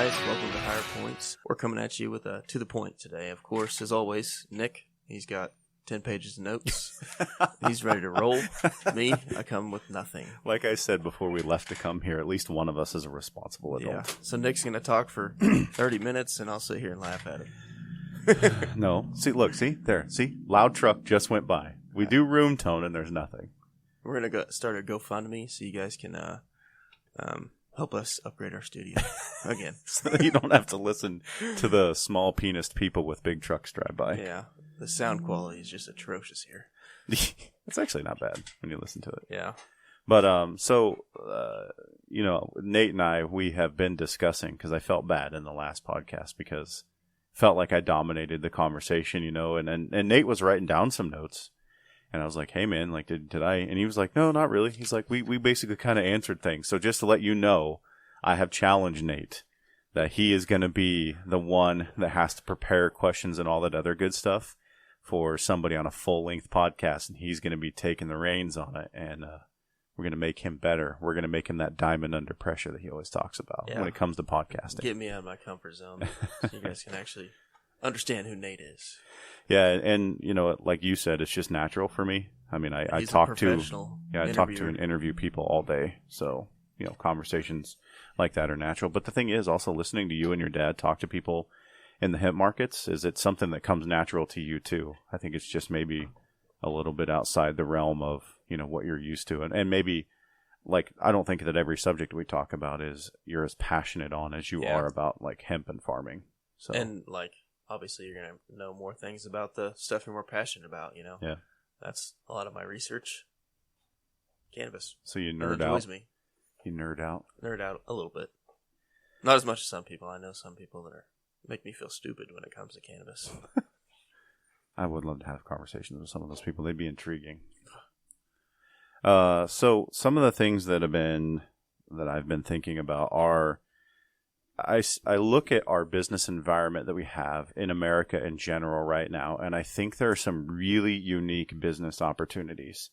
guys? Welcome to Higher Points. We're coming at you with a to the point today. Of course, as always, Nick, he's got 10 pages of notes. He's ready to roll. Me, I come with nothing. Like I said before we left to come here, at least one of us is a responsible adult. Yeah. So Nick's going to talk for 30 minutes, and I'll sit here and laugh at him. No. See, look, see? There. See? Loud truck just went by. We do room tone, and there's nothing. We're going to start a GoFundMe so you guys can help us upgrade our studio again. So you don't have to listen to the small penised people with big trucks drive by. Yeah. The sound quality is just atrocious here. It's actually not bad when you listen to it. Yeah. But, Nate and I, we have been discussing, because I felt bad in the last podcast because felt like I dominated the conversation, and Nate was writing down some notes. And I was like, hey, man, like, did I? And he was like, no, not really. He's like, we basically kind of answered things. So just to let you know, I have challenged Nate that he is going to be the one that has to prepare questions and all that other good stuff for somebody on a full-length podcast. And he's going to be taking the reins on it. And we're going to make him better. We're going to make him that diamond under pressure that he always talks about when it comes to podcasting. Get me out of my comfort zone so you guys can actually understand who Nate is. Yeah, and like you said, it's just natural for me. I mean, I talk to and interview people all day, so conversations like that are natural. But the thing is, also listening to you and your dad talk to people in the hemp markets, is it something that comes natural to you too? I think it's just maybe a little bit outside the realm of what you're used to, and maybe like I don't think that every subject we talk about is you're as passionate on as you are about like hemp and farming. So and like. Obviously, you're going to know more things about the stuff you're more passionate about, Yeah. That's a lot of my research. Cannabis. So you nerd out. Me. You nerd out? Nerd out a little bit. Not as much as some people. I know some people that make me feel stupid when it comes to cannabis. I would love to have conversations with some of those people. They'd be intriguing. So some of the things that I've been thinking about are... I look at our business environment that we have in America in general right now, and I think there are some really unique business opportunities.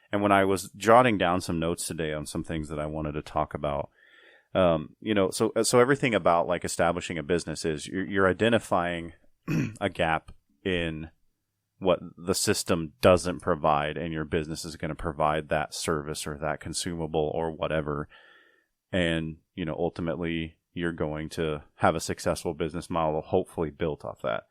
And when I was jotting down some notes today on some things that I wanted to talk about, so everything about like establishing a business is you're identifying a gap in what the system doesn't provide, and your business is going to provide that service or that consumable or whatever. And, ultimately you're going to have a successful business model hopefully built off that.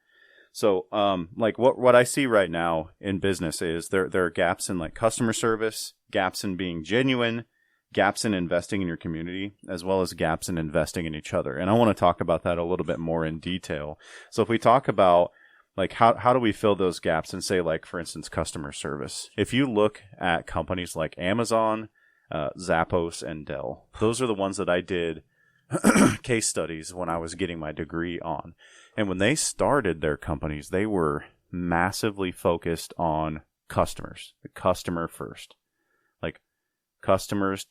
So, like what I see right now in business is there are gaps in like customer service, gaps in being genuine, gaps in investing in your community, as well as gaps in investing in each other. And I want to talk about that a little bit more in detail. So if we talk about like how do we fill those gaps and say like, for instance, customer service, if you look at companies like Amazon, Zappos, and Dell, those are the ones that I did case studies when I was getting my degree on. And when they started their companies, they were massively focused on customers, the customer first, like customers.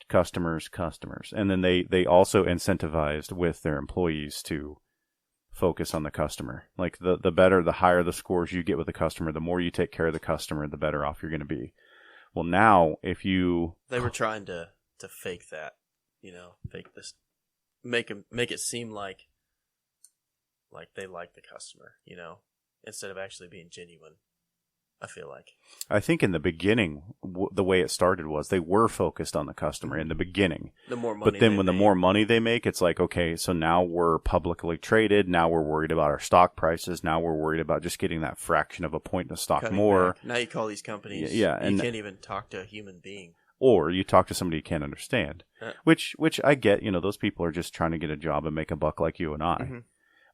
And then they also incentivized with their employees to focus on the customer. Like the higher the scores you get with the customer, the more you take care of the customer, the better off you're going to be. Well, now if you... They were trying to fake that, fake this. Make it seem like they like the customer, instead of actually being genuine. I feel like. I think in the beginning, the way it started was they were focused on the customer in the beginning. The more money, but then when the more money they make, it's like, okay, so now we're publicly traded. Now we're worried about our stock prices. Now we're worried about just getting that fraction of a point in the stock more. Back. Now you call these companies. Yeah, you can't even talk to a human being. Or you talk to somebody you can't understand, which I get. Those people are just trying to get a job and make a buck like you and I. Mm-hmm.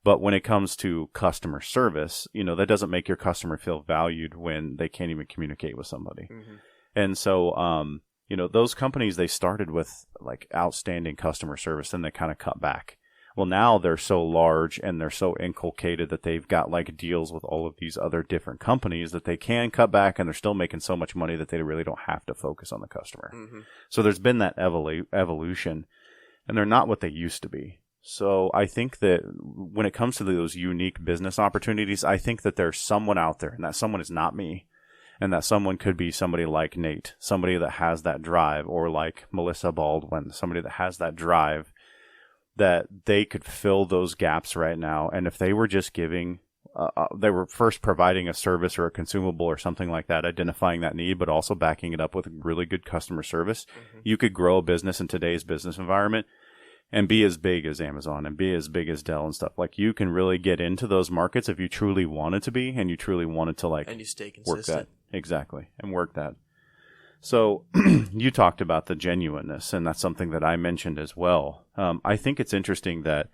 But when it comes to customer service, that doesn't make your customer feel valued when they can't even communicate with somebody. Mm-hmm. And so, those companies, they started with like outstanding customer service, and they kind of cut back. Well, now they're so large and they're so inculcated that they've got like deals with all of these other different companies that they can cut back, and they're still making so much money that they really don't have to focus on the customer. Mm-hmm. So there's been that evolution, and they're not what they used to be. So I think that when it comes to those unique business opportunities, I think that there's someone out there, and that someone is not me, and that someone could be somebody like Nate, somebody that has that drive, or like Melissa Baldwin, somebody that has that drive that they could fill those gaps right now. And if they were just giving, they were first providing a service or a consumable or something like that, identifying that need, but also backing it up with really good customer service, you could grow a business in today's business environment and be as big as Amazon and be as big as Dell and stuff. Like, you can really get into those markets if you truly wanted to be, and you truly wanted to, like, and you stay work consistent. that. Exactly. And work that. So you talked about the genuineness, and that's something that I mentioned as well. I think it's interesting that,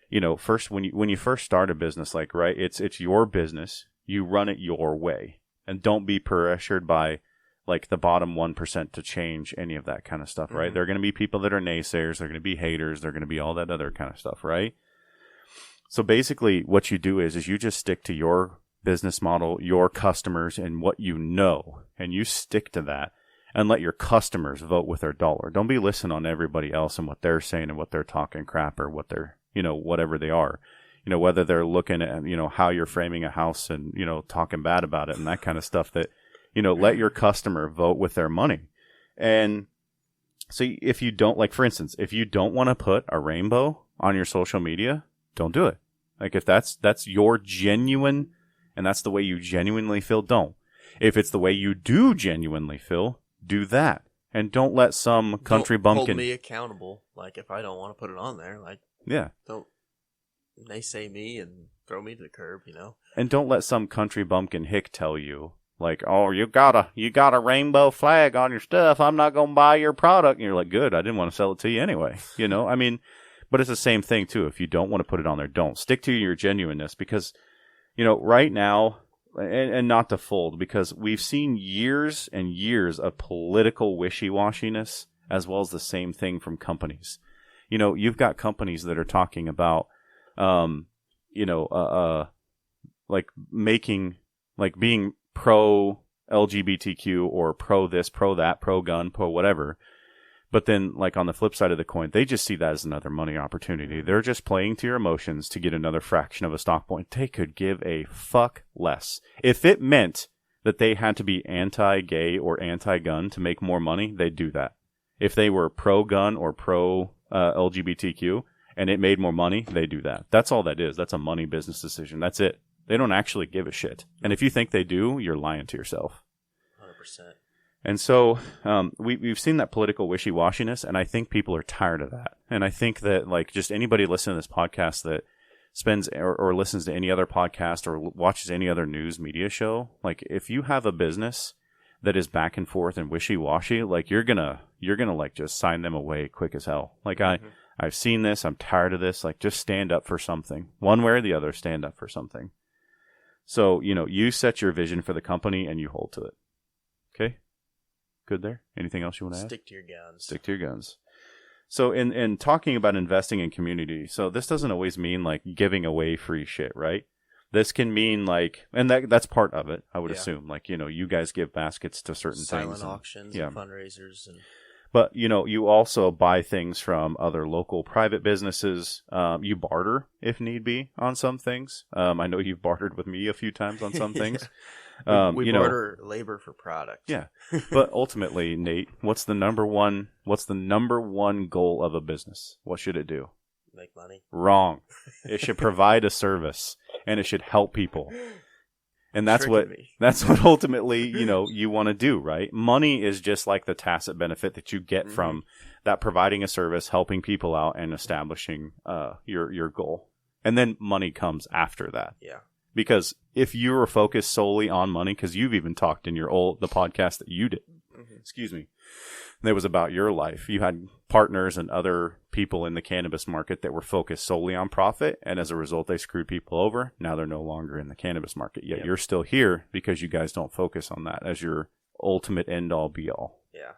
you know, first, when you first start a business, like, right, it's your business, you run it your way, and don't be pressured by, like, the bottom 1% to change any of that kind of stuff, right? There are going to be people that are naysayers. There are going to be haters. There are going to be all that other kind of stuff, right? So basically what you do is you just stick to your business model, your customers, and what you know, and you stick to that and let your customers vote with their dollar. Don't be listening on everybody else and what they're saying and what they're talking crap or what they're, you know, whatever they are. You know, whether they're looking at, you know, how you're framing a house and, you know, talking bad about it and that kind of stuff, that, you know, let your customer vote with their money. And so if you don't, like, for instance, if you don't want to put a rainbow on your social media, don't do it. Like, if that's your genuine, and that's the way you genuinely feel, don't. If it's the way you do genuinely feel, do that. And don't let some country bumpkin hold me accountable. Like, if I don't want to put it on there, like, yeah, don't naysay me and throw me to the curb, you know? And don't let some country bumpkin hick tell you, like, oh, you got a rainbow flag on your stuff, I'm not going to buy your product. And you're like, good, I didn't want to sell it to you anyway. You know, I mean, but it's the same thing too. If you don't want to put it on there, don't. Stick to your genuineness, because, you know, right now, and not to fold, because we've seen years and years of political wishy-washiness, as well as the same thing from companies. You know, you've got companies that are talking about, you know, like making, like being pro LGBTQ or pro this, pro that, pro gun, pro whatever. But then, like, on the flip side of the coin, they just see that as another money opportunity. They're just playing to your emotions to get another fraction of a stock point. They could give a fuck less. If it meant that they had to be anti-gay or anti-gun to make more money, they'd do that. If they were pro-gun or pro-LGBTQ and it made more money, they do that. That's all that is. That's a money business decision. That's it. They don't actually give a shit. And if you think they do, you're lying to yourself. 100%. And so we've seen that political wishy-washiness, and I think people are tired of that. And I think that, like, just anybody listening to this podcast that spends or listens to any other podcast or watches any other news media show, like, if you have a business that is back and forth and wishy-washy, like, you're gonna like just sign them away quick as hell. Like, I've seen this. I'm tired of this. Like, just stand up for something. One way or the other, stand up for something. So, you know, you set your vision for the company and you hold to it. Okay? Good there? Anything else you want to add? Stick to your guns. Stick to your guns. So in talking about investing in community, so this doesn't always mean, like, giving away free shit, right? This can mean, like, and that's part of it, I would assume. Like, you know, you guys give baskets to certain silent things. Auctions and fundraisers. But, you know, you also buy things from other local private businesses. You barter, if need be, on some things. I know you've bartered with me a few times on some things. We barter labor for product. Yeah. But ultimately, Nate, what's the number one goal of a business? What should it do? Make money. Wrong. It should provide a service, and it should help people. And that's what ultimately, you know, you want to do, right? Money is just like the tacit benefit that you get from that, providing a service, helping people out, and establishing your goal. And then money comes after that. Yeah. Because if you were focused solely on money, because you've even talked in the podcast that you did, excuse me, that was about your life. You had partners and other people in the cannabis market that were focused solely on profit, and as a result, they screwed people over. Now they're no longer in the cannabis market. Yet you're still here because you guys don't focus on that as your ultimate end-all, be-all. Yeah.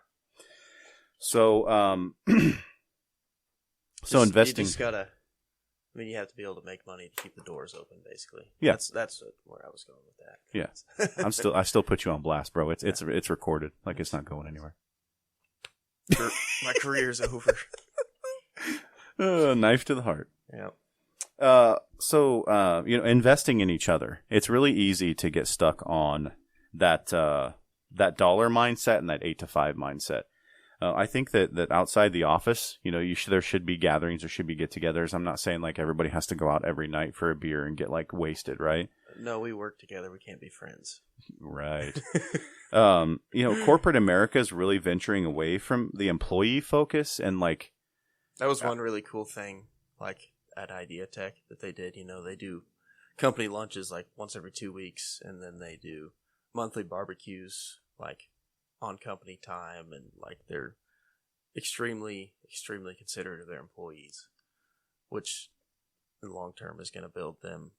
So, investing. You just gotta. I mean, you have to be able to make money to keep the doors open, basically. Yeah. That's where I was going with that. Yeah. I still put you on blast, bro. It's recorded. Like, it's not going anywhere. My career's over. Knife to the heart. Yeah. So, you know, investing in each other. It's really easy to get stuck on that dollar mindset and that 8 to 5 mindset. I think that outside the office, there should be gatherings, there should be get-togethers. I'm not saying like everybody has to go out every night for a beer and get like wasted, right? No, we work together. We can't be friends. Right. Corporate America is really venturing away from the employee focus and like. That was one really cool thing, like at Idea Tech that they did. They do company lunches like once every 2 weeks, and then they do monthly barbecues like on company time, and like they're extremely, extremely considerate of their employees, which in the long term is going to build them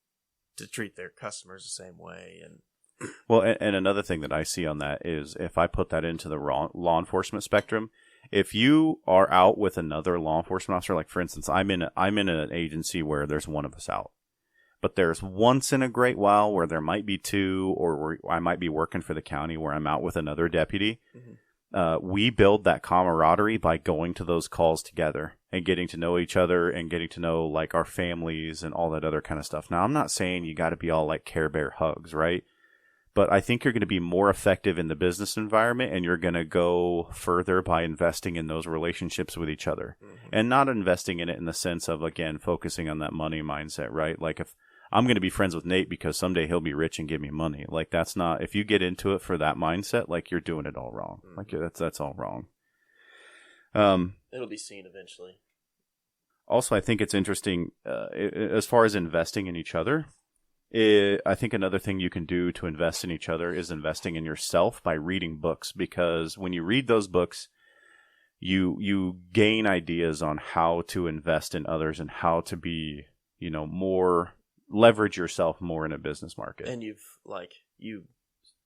to treat their customers the same way. And well, and another thing that I see on that is if I put that into the law enforcement spectrum, if you are out with another law enforcement officer, like for instance, I'm in an agency where there's one of us out, but there's once in a great while where there might be two, or where I might be working for the county where I'm out with another deputy. Mm-hmm. We build that camaraderie by going to those calls together and getting to know each other and getting to know like our families and all that other kind of stuff. Now, I'm not saying you got to be all like Care Bear hugs, right? But I think you're going to be more effective in the business environment, and you're going to go further by investing in those relationships with each other, mm-hmm. and not investing in it in the sense of, again, focusing on that money mindset, right? Like if I'm going to be friends with Nate because someday he'll be rich and give me money. Like that's not, if you get into it for that mindset, like you're doing it all wrong. Mm-hmm. Like that's all wrong. It'll be seen eventually. Also, I think it's interesting as far as investing in each other. I think another thing you can do to invest in each other is investing in yourself by reading books, because when you read those books, you gain ideas on how to invest in others and how to be, more leverage yourself more in a business market. And you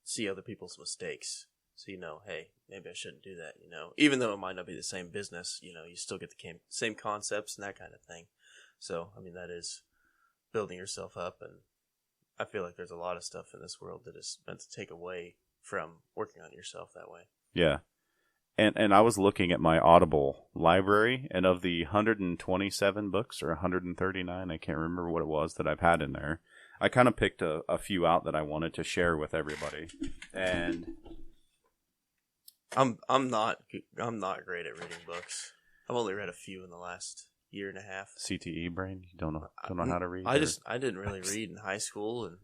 see other people's mistakes, so hey, maybe I shouldn't do that. Even though it might not be the same business, you still get the same concepts and that kind of thing. So that is building yourself up, and I feel like there's a lot of stuff in this world that is meant to take away from working on yourself that way. Yeah. And I was looking at my Audible library, and of the 127 books or 139, I can't remember what it was that I've had in there, I kind of picked a few out that I wanted to share with everybody. And I'm not great at reading books. I've only read a few in the last year and a half. CTE brain? You don't know how to read? I didn't really read in high school, and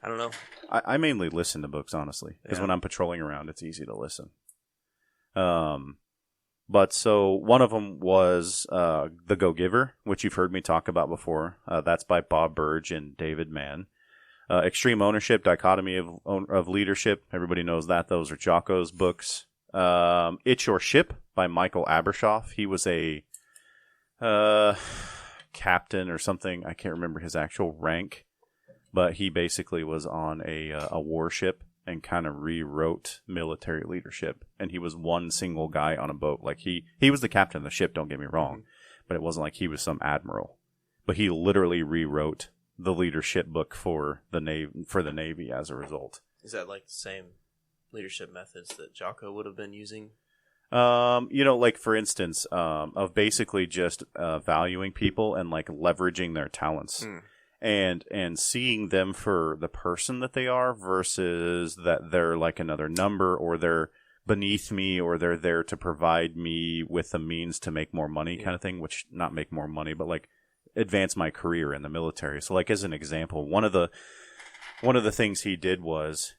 I don't know. I mainly listen to books, honestly, because when I'm patrolling around, it's easy to listen. But so one of them was The Go-Giver, which you've heard me talk about before. That's by Bob Burge and David Mann. Extreme Ownership, Dichotomy of Leadership. Everybody knows that. Those are Jocko's books. It's Your Ship by Michael Abershoff. He was a captain or something. I can't remember his actual rank, but he basically was on a warship and kind of rewrote military leadership. And he was one single guy on a boat. Like he was the captain of the ship, don't get me wrong, but it wasn't like he was some admiral. But he literally rewrote the leadership book for the Navy as a result. Is that like the same leadership methods that Jocko would have been using? Like for instance, of basically just valuing people and like leveraging their talents. And seeing them for the person that they are versus that they're like another number, or they're beneath me, or they're there to provide me with the means to make more money kind of thing, which not make more money, but like advance my career in the military. So like as an example, one of the things he did was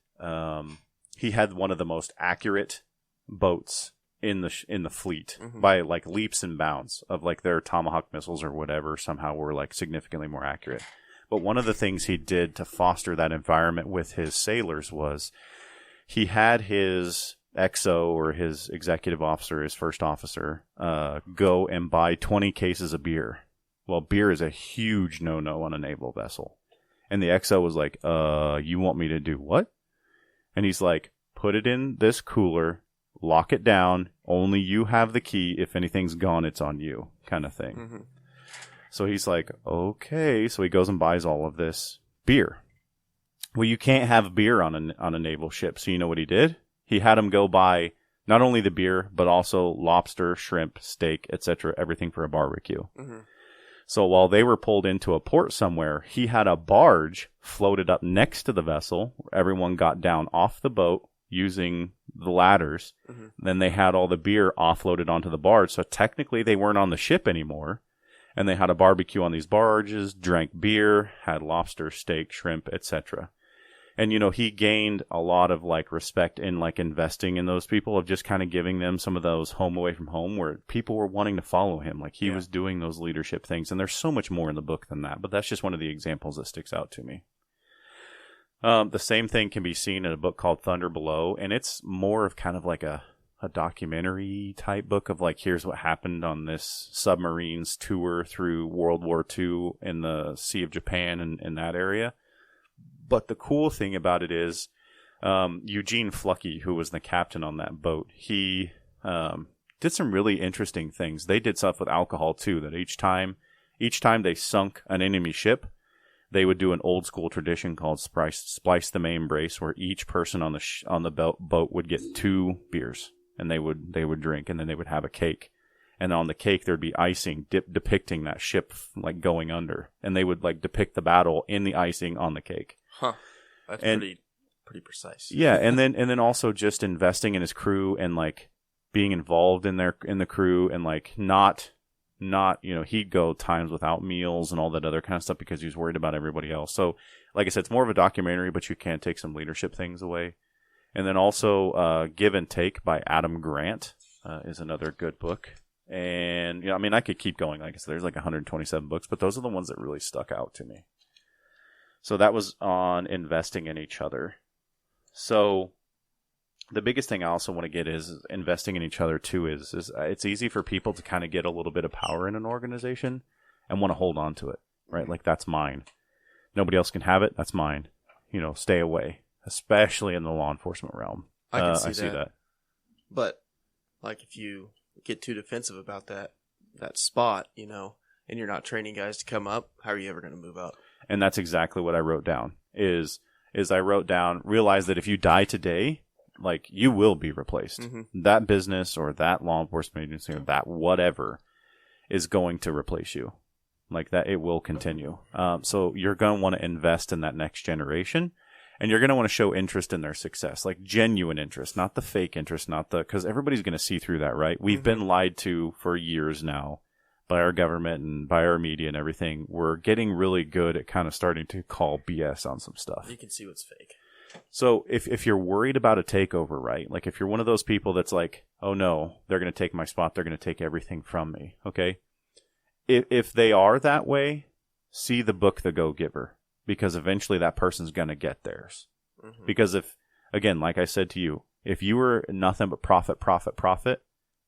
he had one of the most accurate boats in the fleet by like leaps and bounds of like their Tomahawk missiles or whatever somehow were like significantly more accurate. But one of the things he did to foster that environment with his sailors was he had his XO, or his executive officer, his first officer, go and buy 20 cases of beer. Well, beer is a huge no-no on a naval vessel. And the XO was like, you want me to do what? And he's like, put it in this cooler, lock it down, only you have the key. If anything's gone, it's on you, kind of thing. So he's like, okay. So he goes and buys all of this beer. Well, you can't have beer on a naval ship. So you know what he did? He had him go buy not only the beer, but also lobster, shrimp, steak, etc., everything for a barbecue. So while they were pulled into a port somewhere, he had a barge floated up next to the vessel. Everyone got down off the boat using the ladders. Mm-hmm. Then they had all the beer offloaded onto the barge. So technically they weren't on the ship anymore. And they had a barbecue on these barges, drank beer, had lobster, steak, shrimp, etc. And, he gained a lot of, respect in, investing in those people, of just kind of giving them some of those home away from home where people were wanting to follow him. He was doing those leadership things. And there's so much more in the book than that. But that's just one of the examples that sticks out to me. The same thing can be seen in a book called Thunder Below. And it's more of kind of like a documentary type book of, here's what happened on this submarines tour through World War II in the Sea of Japan and in that area. But the cool thing about it is Eugene Fluckey, who was the captain on that boat, he did some really interesting things. They did stuff with alcohol, too, that each time they sunk an enemy ship, they would do an old school tradition called splice the main brace, where each person on the boat would get 2 beers, and they would drink, and then they would have a cake. And on the cake, there'd be icing depicting that ship going under. And they would depict the battle in the icing on the cake. Huh. That's pretty precise. Yeah, and then also just investing in his crew and being involved in the crew and not he'd go times without meals and all that other kind of stuff because he was worried about everybody else. So like I said, it's more of a documentary, but you can take some leadership things away. And then also Give and Take by Adam Grant is another good book. And I could keep going. Like I said, there's 127 books, but those are the ones that really stuck out to me. So that was on investing in each other. So the biggest thing I also want to get is investing in each other too is it's easy for people to kind of get a little bit of power in an organization and want to hold on to it, right? That's mine. Nobody else can have it. That's mine. Stay away, especially in the law enforcement realm. I see that. But if you get too defensive about that spot, and you're not training guys to come up, how are you ever going to move up? And that's exactly what I wrote down is I wrote down, realize that if you die today, you will be replaced. Mm-hmm. That business or that law enforcement agency or that whatever is going to replace you. That it will continue. So you're going to want to invest in that next generation, and you're going to want to show interest in their success, genuine interest, not the fake interest, because everybody's going to see through that, right? We've been lied to for years now by our government and by our media and everything. We're getting really good at kind of starting to call BS on some stuff. You can see what's fake. So if you're worried about a takeover, right? If you're one of those people that's oh no, they're going to take my spot, they're going to take everything from me, okay? If they are that way, see the book The Go-Giver, because eventually that person's going to get theirs. Mm-hmm. Because again, like I said to you, if you were nothing but profit,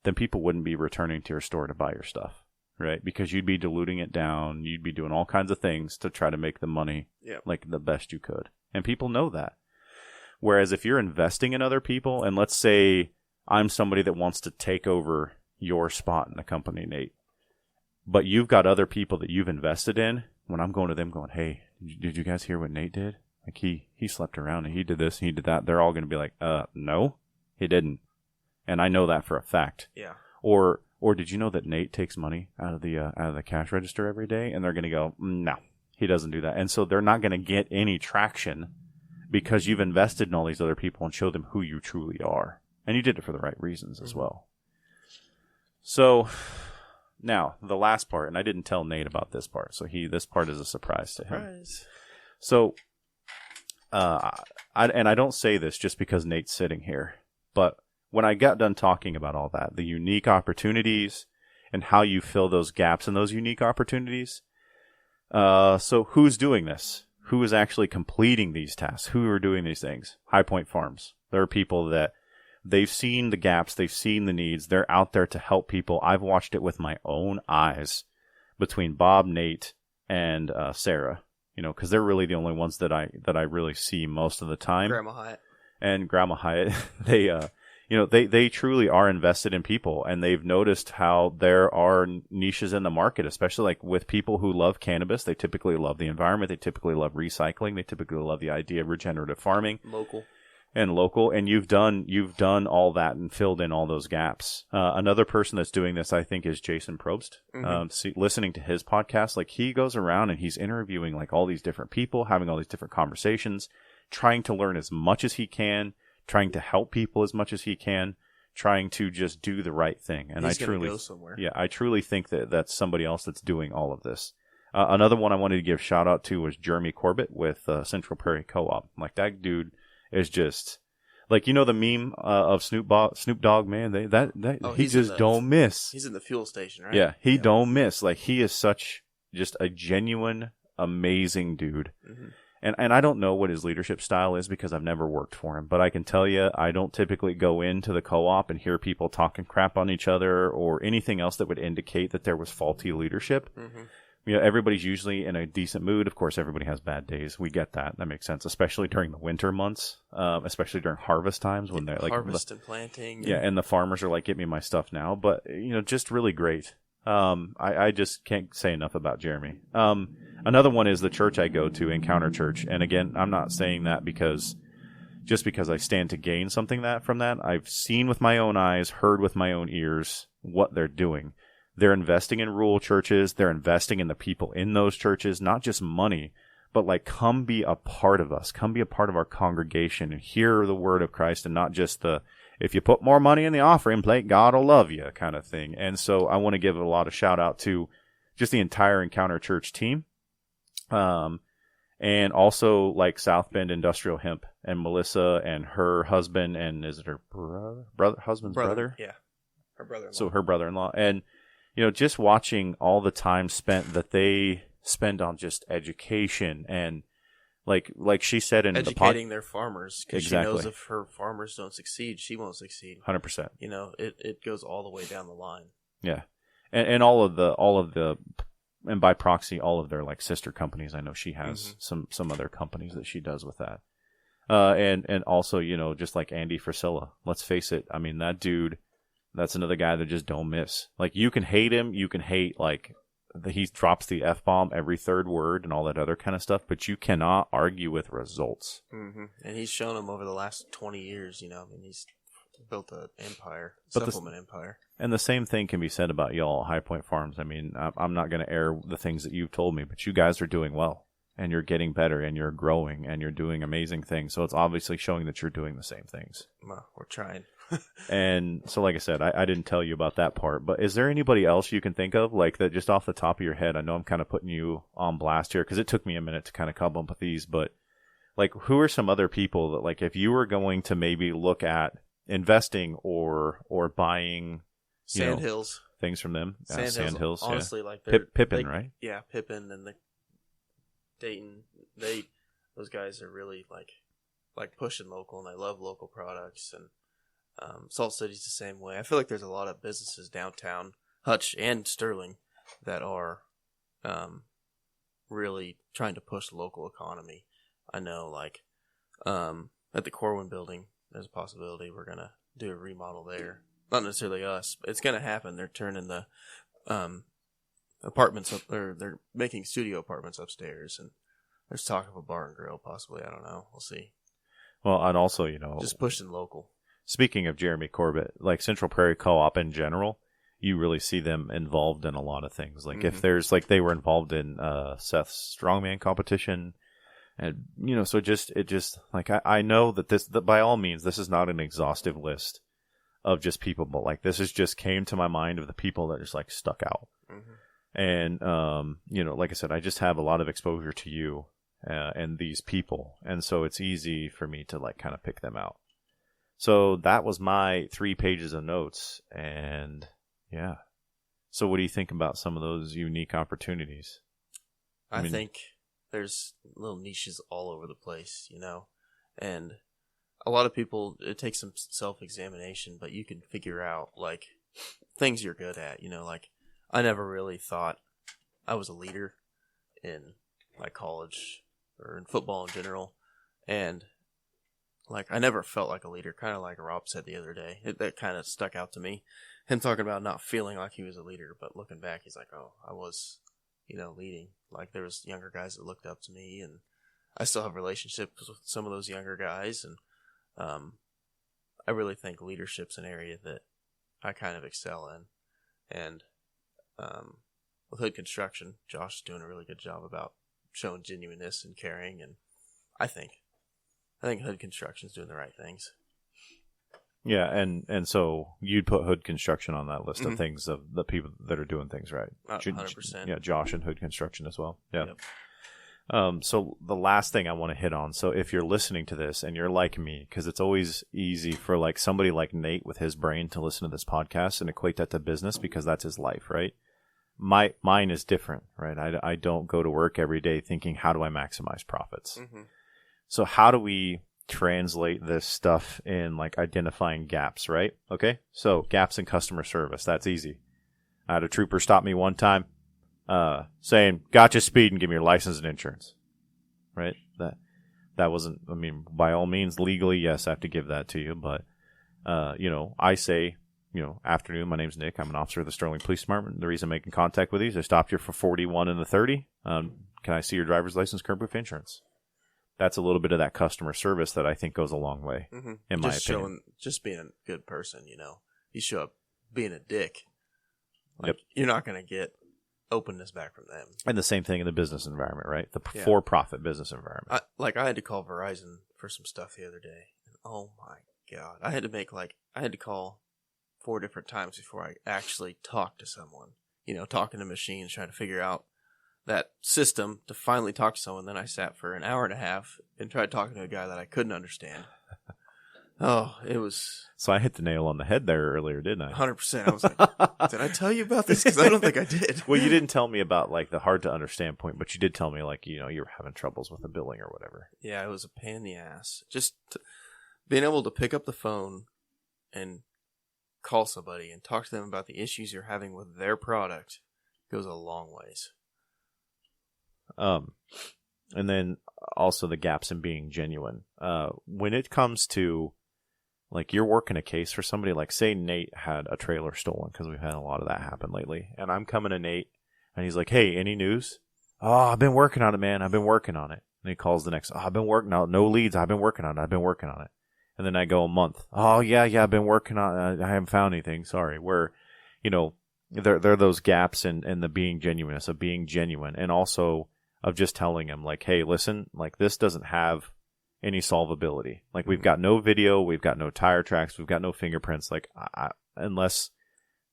then people wouldn't be returning to your store to buy your stuff, right? Because you'd be diluting it down. You'd be doing all kinds of things to try to make the money the best you could. And people know that. Whereas if you're investing in other people, and let's say I'm somebody that wants to take over your spot in the company, Nate, but you've got other people that you've invested in, when I'm going to them going, hey, did you guys hear what Nate did? He slept around and he did this and he did that. They're all going to be like, no, he didn't. And I know that for a fact. Yeah. Or did you know that Nate takes money out of the cash register every day? And they're going to go, no, he doesn't do that. And so they're not going to get any traction because you've invested in all these other people and showed them who you truly are. And you did it for the right reasons as well. So now the last part, and I didn't tell Nate about this part. So this part is a surprise to him. Surprise. So, I don't say this just because Nate's sitting here, but when I got done talking about all that, the unique opportunities and how you fill those gaps in those unique opportunities. So who's doing this? Who is actually completing these tasks? Who are doing these things? High Point Farms. There are people that they've seen the gaps. They've seen the needs. They're out there to help people. I've watched it with my own eyes between Bob, Nate, and Sarah, because they're really the only ones that I really see most of the time. Grandma Hyatt. They truly are invested in people, and they've noticed how there are niches in the market, especially with people who love cannabis. They typically love the environment. They typically love recycling. They typically love the idea of regenerative farming. Local. And you've done all that and filled in all those gaps. Another person that's doing this, I think, is Jason Probst. Mm-hmm. Listening to his podcast, he goes around and he's interviewing all these different people, having all these different conversations, trying to learn as much as he can trying to help people as much as he can, trying to just do the right thing. And He's going to go somewhere. Yeah, I truly think that that's somebody else that's doing all of this. Another one I wanted to give shout out to was Jeremy Corbett with Central Prairie Co-op. Like, that dude is just like, you know, the meme of Snoop Dogg, man. He just don't miss. He's in the fuel station, right? Yeah, he don't miss. Like, he is such just a genuine, amazing dude. Mm-hmm. And I don't know what his leadership style is because I've never worked for him. But I can tell you, I don't typically go into the co-op and hear people talking crap on each other or anything else that would indicate that there was faulty leadership. Mm-hmm. You know, everybody's usually in a decent mood. Of course, everybody has bad days. We get that. That makes sense, especially during the winter months, especially during harvest times when they're like harvest and planting. Yeah, and the farmers are like, "Get me my stuff now." But you know, just really great. I just can't say enough about Jeremy. Another one is the church I go to, Encounter Church, and again, I'm not saying that because I stand to gain something from that. I've seen with my own eyes, heard with my own ears what they're doing. They're investing in rural churches. They're investing in the people in those churches, not just money, but like, come be a part of us. Come be a part of our congregation and hear the word of Christ, and not just if you put more money in the offering plate, God will love you kind of thing. And so I want to give a lot of shout out to just the entire Encounter Church team. And also like South Bend Industrial Hemp and Melissa and her husband, and is it her husband's brother? Yeah. Her brother-in-law. So her brother-in-law. And, you know, just watching all the time spent that they spend on just education and like she said in educating their farmers, because exactly. She knows if her farmers don't succeed, she won't succeed. 100%. You know, it goes all the way down the line. Yeah. And all of the and by proxy, all of their like sister companies. I know she has some other companies that she does with that. And also, you know, just like Andy Frisella, let's face it. I mean, that dude, that's another guy that just don't miss. Like, you can hate him. You can hate like he drops the F-bomb every third word and all that other kind of stuff, but you cannot argue with results. Mm-hmm. And he's shown them over the last 20 years, you know, I mean, he's built an empire, supplement empire. And the same thing can be said about y'all, High Point Farms. I mean, I'm not going to air the things that you've told me, but you guys are doing well, and you're getting better, and you're growing, and you're doing amazing things. So it's obviously showing that you're doing the same things. Well, we're trying. And so, like I said, I didn't tell you about that part, but is there anybody else you can think of, like that just off the top of your head? I know I'm kind of putting you on blast here because it took me a minute to kind of come up with these, but like, who are some other people that, like, if you were going to maybe look at investing or buying Sandhills things from them? Sandhills, honestly, yeah. like Pippin, right? Yeah, Pippin and the Dayton. Those guys are really like pushing local, and they love local products. And Salt City's the same way. I feel like there's a lot of businesses downtown, Hutch and Sterling, that are really trying to push the local economy. I know, like at the Corwin building, there's a possibility we're gonna do a remodel there. Not necessarily us, but it's gonna happen. They're turning the apartments up, or they're making studio apartments upstairs, and there's talk of a bar and grill possibly. I don't know. We'll see. Well, and also, just pushing local. Speaking of Jeremy Corbett, like Central Prairie Co-op in general, you really see them involved in a lot of things. Like if there's they were involved in Seth's strongman competition, and so it just like I know that by all means this is not an exhaustive list of just people, but like this is just came to my mind of the people that just like stuck out. And like I said, I just have a lot of exposure to you and these people, and so it's easy for me to like kind of pick them out. So that was my 3 pages of notes, and yeah. So what do you think about some of those unique opportunities? I think there's little niches all over the place, and a lot of people, it takes some self-examination, but you can figure out like things you're good at, like I never really thought I was a leader in like college or in football in general, and like I never felt like a leader, kind of like Rob said the other day. That kind of stuck out to me. Him talking about not feeling like he was a leader, but looking back, he's like, oh, I was, leading. Like there was younger guys that looked up to me, and I still have relationships with some of those younger guys, and I really think leadership's an area that I kind of excel in. And with Hood Construction, Josh is doing a really good job about showing genuineness and caring, and I think Hood Construction's doing the right things. Yeah, and so you'd put Hood Construction on that list of things of the people that are doing things right. 100%. Yeah, Josh and Hood Construction as well. Yeah. Yep. So the last thing I want to hit on, so if you're listening to this and you're like me, because it's always easy for like somebody like Nate with his brain to listen to this podcast and equate that to business because that's his life, right? Mine is different, right? I don't go to work every day thinking, how do I maximize profits? Mm-hmm. So how do we translate this stuff in like identifying gaps, right? Okay, so gaps in customer service, that's easy. I had a trooper stop me one time saying, gotcha, speed, and give me your license and insurance, right? That wasn't, I mean, by all means, legally, yes, I have to give that to you, but I say, afternoon, my name's Nick, I'm an officer of the Sterling Police Department. The reason I'm making contact with you is I stopped you for 41 and the 30. Can I see your driver's license, curb proof insurance? That's a little bit of that customer service that I think goes a long way, in my opinion. Just being a good person, You show up being a dick. You're not going to get openness back from them. And the same thing in the business environment, right? The for-profit business environment. I had to call Verizon for some stuff the other day. And oh, my God. I had to call 4 different times before I actually talked to someone. Talking to machines, trying to figure out that system to finally talk to someone. Then I sat for an hour and a half and tried talking to a guy that I couldn't understand. Oh, it was... So I hit the nail on the head there earlier, didn't I? 100%. I was like, did I tell you about this? Because I don't think I did. Well, you didn't tell me about like the hard to understand point, but you did tell me like, you were having troubles with the billing or whatever. Yeah, it was a pain in the ass. Just being able to pick up the phone and call somebody and talk to them about the issues you're having with their product goes a long ways. And then also the gaps in being genuine. When it comes to like you're working a case for somebody, like say Nate had a trailer stolen, because we've had a lot of that happen lately. And I'm coming to Nate and he's like, hey, any news? Oh, I've been working on it, man. I've been working on it. And he calls the next, I've been working on it. No leads. I've been working on it. And then I go a month. Oh, yeah, I've been working on it. I haven't found anything. Sorry. Where, there are those gaps in the being genuineness of being genuine, and also of just telling him like, hey, listen, like this doesn't have any solvability. Like we've got no video, we've got no tire tracks, we've got no fingerprints. Like unless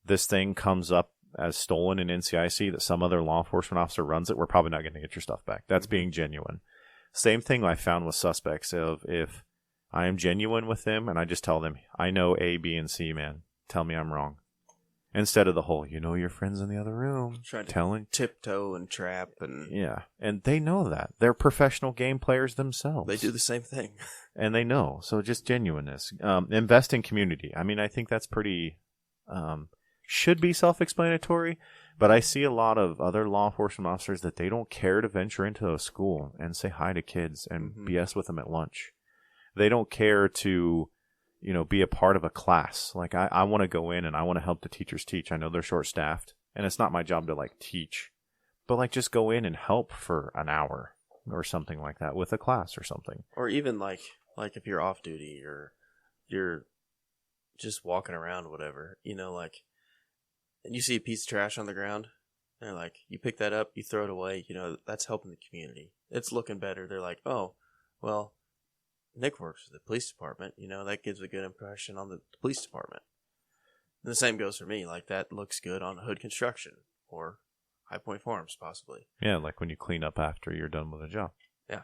this thing comes up as stolen in NCIC that some other law enforcement officer runs it, we're probably not going to get your stuff back. That's being genuine. Same thing I found with suspects of if I am genuine with them and I just tell them, I know A, B, and C, man. Tell me I'm wrong. Instead of the whole, your friend's in the other room. Trying to tiptoe and trap. Yeah, and they know that. They're professional game players themselves. They do the same thing. And they know. So just genuineness. Invest in community. I mean, I think that's pretty, should be self-explanatory, but I see a lot of other law enforcement officers that they don't care to venture into a school and say hi to kids and BS with them at lunch. They don't care to... be a part of a class. Like I want to go in and I want to help the teachers teach. I know they're short-staffed and it's not my job to like teach, but like just go in and help for an hour or something like that with a class or something. Or even like if you're off duty or you're just walking around, whatever, and you see a piece of trash on the ground and they're like, you pick that up, you throw it away, that's helping the community. It's looking better. They're like, oh, well, Nick works for the police department, that gives a good impression on the police department. And the same goes for me, like that looks good on Hood Construction or High Point Farms, possibly. Yeah, like when you clean up after you're done with a job. Yeah.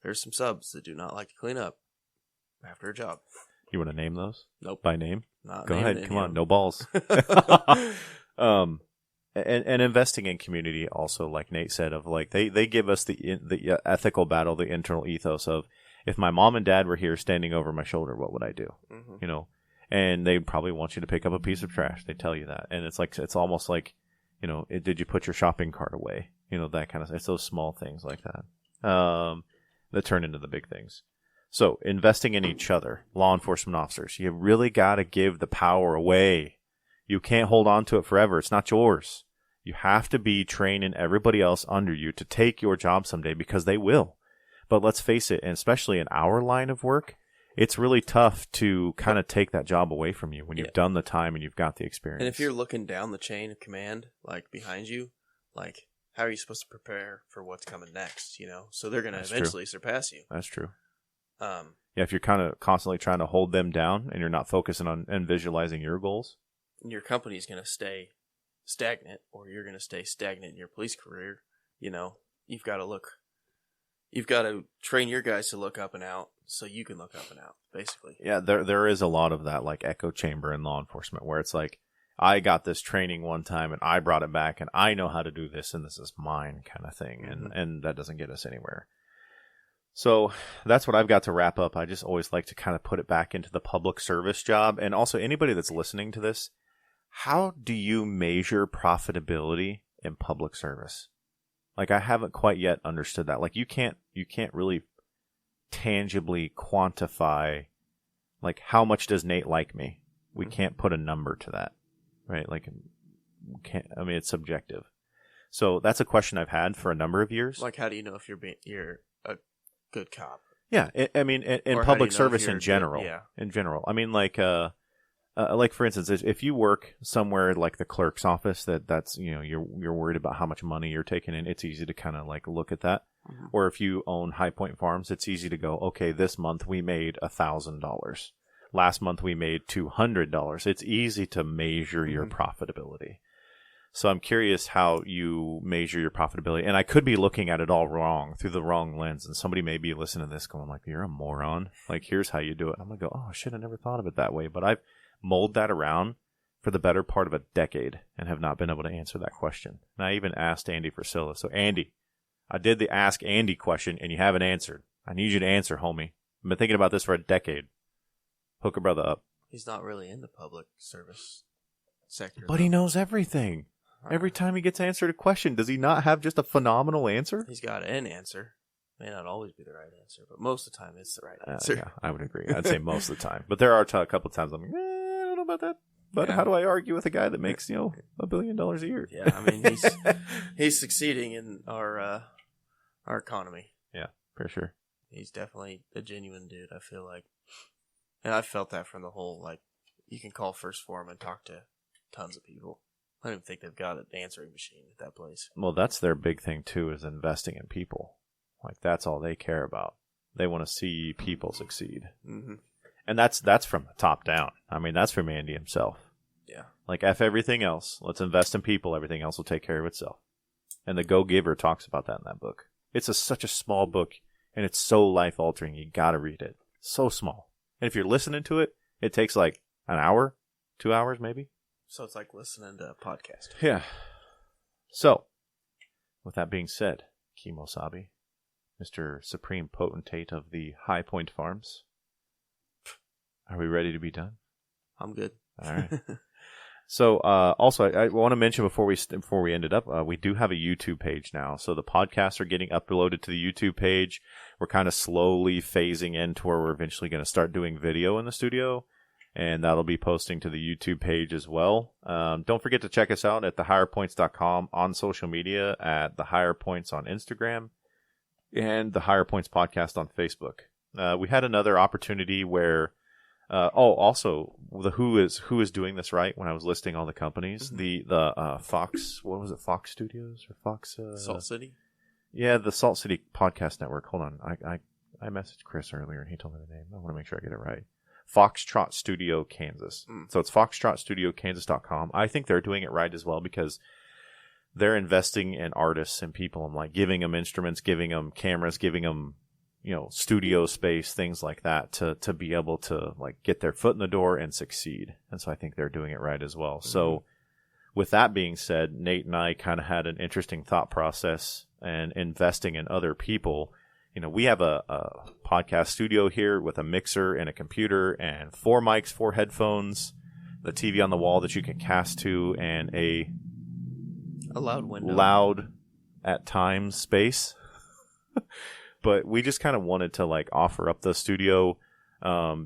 There's some subs that do not like to clean up after a job. You want to name those? Nope. By name? Not Go ahead, come on, no balls. And investing in community also, like Nate said, of like they give us the ethical battle, the internal ethos of if my mom and dad were here standing over my shoulder, what would I do? Mm-hmm. And they probably want you to pick up a piece of trash. They tell you that, and it's almost like, did you put your shopping cart away? That kind of. It's those small things like that that turn into the big things. So investing in each other, law enforcement officers, you really got to give the power away. You can't hold on to it forever. It's not yours. You have to be training everybody else under you to take your job someday, because they will. But let's face it, and especially in our line of work, it's really tough to kind of take that job away from you when you've done the time and you've got the experience. And if you're looking down the chain of command, like behind you, like how are you supposed to prepare for what's coming next, So they're going to eventually surpass you. That's true. Yeah, if you're kind of constantly trying to hold them down and you're not focusing on and visualizing your goals, your company's going to stay stagnant, or you're going to stay stagnant in your police career. You know, you've got to train your guys to look up and out so you can look up and out, basically. Yeah, there is a lot of that like echo chamber in law enforcement where it's like, I got this training one time and I brought it back and I know how to do this and this is mine kind of thing. And that doesn't get us anywhere. So that's what I've got to wrap up. I just always like to kind of put it back into the public service job. And also anybody that's listening to this, how do you measure profitability in public service? Like, I haven't quite yet understood that. Like, you can't really tangibly quantify, like, how much does Nate like me? We can't put a number to that, right? Like, it's subjective. So that's a question I've had for a number of years. Like, how do you know if you're a good cop? Yeah, in public service in general. Yeah, in general. I mean, like for instance, if you work somewhere like the clerk's office, that's you're worried about how much money you're taking in. It's easy to kind of like look at that. Mm-hmm. Or if you own High Point Farms, it's easy to go, okay, this month we made $1,000. Last month we made $200. It's easy to measure your profitability. So I'm curious how you measure your profitability. And I could be looking at it all wrong, through the wrong lens. And somebody may be listening to this going like, you're a moron. Like, here's how you do it. And I'm going to go, oh, shit, I never thought of it that way. But I've mulled that around for the better part of a decade and have not been able to answer that question. And I even asked Andy Frisilla. So, Andy, I did the Ask Andy question, and you haven't answered. I need you to answer, homie. I've been thinking about this for a decade. Hook a brother up. He's not really in the public service sector. But he knows everything. Every time he gets answered a question, does he not have just a phenomenal answer? He's got an answer. May not always be the right answer, but most of the time it's the right answer. Yeah, I would agree. I'd say most of the time. But there are a couple of times I'm like, I don't know about that. But how do I argue with a guy that makes, $1 billion a year? Yeah, I mean, he's succeeding in our economy. Yeah, for sure. He's definitely a genuine dude, I feel like. And I've felt that from the whole, like, you can call First Form and talk to tons of people. I don't even think they've got an answering machine at that place. Well, that's their big thing, too, is investing in people. Like, that's all they care about. They want to see people succeed. Mm-hmm. And that's from the top down. I mean, that's from Andy himself. Yeah. Like, F everything else. Let's invest in people. Everything else will take care of itself. And The Go-Giver talks about that in that book. It's such a small book, and it's so life-altering. You got to read it. So small. And if you're listening to it, it takes like an hour, 2 hours maybe. So it's like listening to a podcast. Yeah. So, with that being said, Kimosabi, Mr. Supreme Potentate of the High Point Farms, are we ready to be done? I'm good. All right. So, also, I want to mention before we end it up, we do have a YouTube page now. So the podcasts are getting uploaded to the YouTube page. We're kind of slowly phasing into where we're eventually going to start doing video in the studio. And that'll be posting to the YouTube page as well. Don't forget to check us out at thehigherpoints.com, on social media at The Higher Points on Instagram, and The Higher Points Podcast on Facebook. We had another opportunity where, also the who is doing this right. When I was listing all the companies, the Fox, what was it? Fox Studios or Fox Salt City? Yeah, the Salt City Podcast Network. Hold on, I messaged Chris earlier and he told me the name. I want to make sure I get it right. Foxtrot Studio Kansas. So it's foxtrotstudiokansas.com. I think they're doing it right as well because they're investing in artists and people and like giving them instruments, giving them cameras, giving them, studio space, things like that to be able to like get their foot in the door and succeed. And so I think they're doing it right as well. Mm-hmm. So with that being said, Nate and I kind of had an interesting thought process and investing in other people. We have a podcast studio here with a mixer and a computer and 4 mics, 4 headphones, the TV on the wall that you can cast to, and a loud window. Loud at times space. But we just kind of wanted to like offer up the studio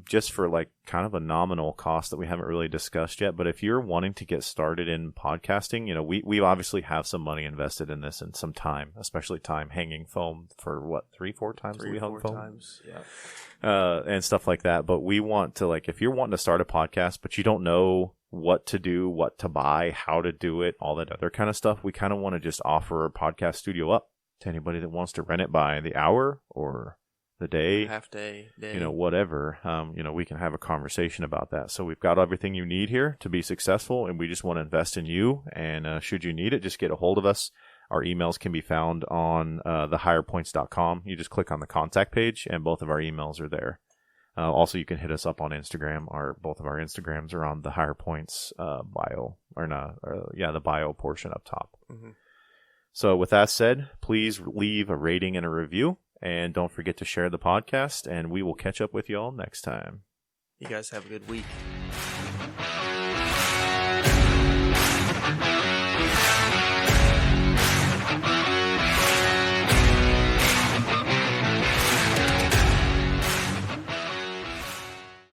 just for like kind of a nominal cost that we haven't really discussed yet. But if you're wanting to get started in podcasting, we obviously have some money invested in this and some time, especially time hanging foam for what, 3-4 times we hung foam? 3 or 4 times, yeah. And stuff like that. But we want to like, if you're wanting to start a podcast, but you don't know what to do, what to buy, how to do it, all that other kind of stuff, we kind of want to just offer a podcast studio up to anybody that wants to rent it by the hour or the day, half day, whatever, we can have a conversation about that. So we've got everything you need here to be successful, and we just want to invest in you. And should you need it, just get a hold of us. Our emails can be found on thehigherpoints.com. You just click on the contact page, and both of our emails are there. Also, you can hit us up on Instagram. Both of our Instagrams are on the Higher Points bio, the bio portion up top. Mm-hmm. So with that said, please leave a rating and a review, and don't forget to share the podcast, and we will catch up with you all next time. You guys have a good week.